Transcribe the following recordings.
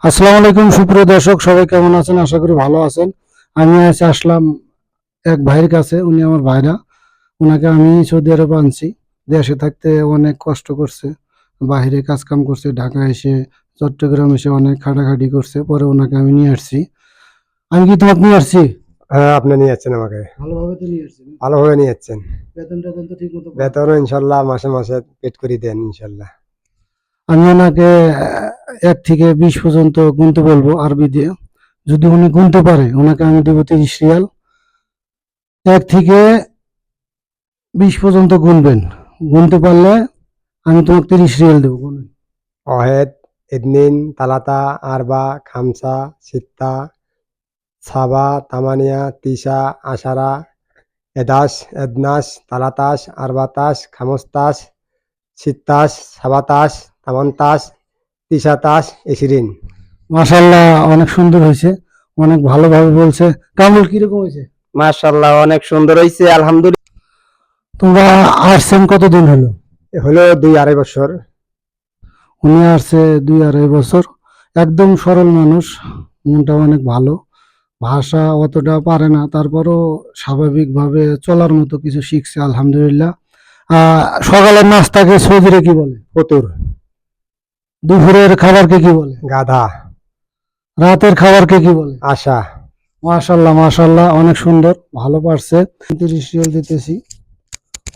আসসালামু আলাইকুম সুপ্রিয় দর্শক, সবাই কেমন আছেন? আশা করি ভালো আছেন। আমি আসলাম এক ভাইয়ের কাছে। উনি আমার ভাইরা। ওনাকে আমি সৌদি আরবে আনছি। দেশে থাকতে অনেক কষ্ট করছে, বাইরে কাজ কাম করছে, ঢাকা এসে চট্টগ্রাম এসে অনেক খাটাখাটি করছে, পরে ওনাকে আমি নিয়ে আসছি। আমি কি তোমাকে নিয়ে আসছি? হ্যাঁ, আপনি নিয়ে যাচ্ছেন আমাকে। ভালোভাবে তো নিয়ে আসছি? ভালোভাবে নিয়ে যাচ্ছেন। বেতন টেতন তো ঠিক মতো? বেতন ইনশাল্লাহ মাসে মাসে পেড করে দেন ইনশাল্লাহ। আমি ওনাকে 1 থেকে 20 পর্যন্ত গুনতে বলবো আরবি দিয়ে। যদি উনি গুনতে পারে, ওনাকে আমি দেবো 30 রিয়াল। 1 থেকে 20 পর্যন্ত গুনবেন। গুনতে পারলে আমি তোমাকে 30 রিয়াল দেবো। গুনুন। ওয়াহেদ, ইদনিন, তালাতা, আরবা, খামসা, সিত্তা, সাবা, তামানিয়া, তিসা, আশারা, এদাস, এদনাস, তালাতাস, আরবাতাস, খামস্তাস, সিত্তাস, সাবাতাস, তামান্তাস, তিসাতাস, ইশরিন। মাশাআল্লাহ, অনেক সুন্দর হয়েছে। অনেক ভালোভাবে বলছে। কামরুল, কিরকম হয়েছে? মাশাআল্লাহ, অনেক সুন্দর হয়েছে আলহামদুলিল্লাহ। তোমরা আসছেন কতদিন হলো? হলো 2-2.5 বছর। উনি আসছে 2-2.5 বছর। একদম সরল মানুষ, মনটা অনেক ভালো। ভাষা অতটা পারে না, তারপরও স্বাভাবিকভাবে চলার মতো কিছু শিখছে আলহামদুলিল্লাহ। সকালের নাস্তাকে সৌদিরে কি বলে? ফতুর। দুপুরের খাবারকে কি বলে? গাধা। রাতের খাবারকে কি বলে? আশা। মাশাল্লাহ মাশাল্লাহ, অনেক সুন্দর, ভালো পারছে। 30 রিয়াল দিতেছি।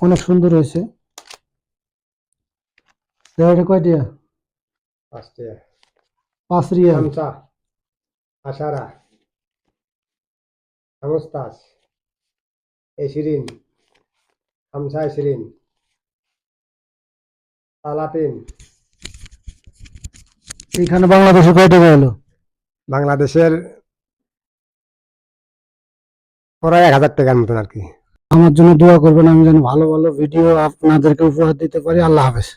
অনেক সুন্দর হয়েছে। এটা কয়টিয়া? 5 5 রিয়াল। খামসা, আশারা, খামস্তাস, ইশরিন, খামসা ইশরিন, তালাতিন। এখানে বাংলাদেশে কয় টাকা হলো? বাংলাদেশের প্রায় 1000 টাকার মতন আর কি। আমার জন্য দোয়া করবেন, আমি যেন ভালো ভালো ভিডিও আপনাদেরকে উপহার দিতে পারি। আল্লাহ হাফেজ।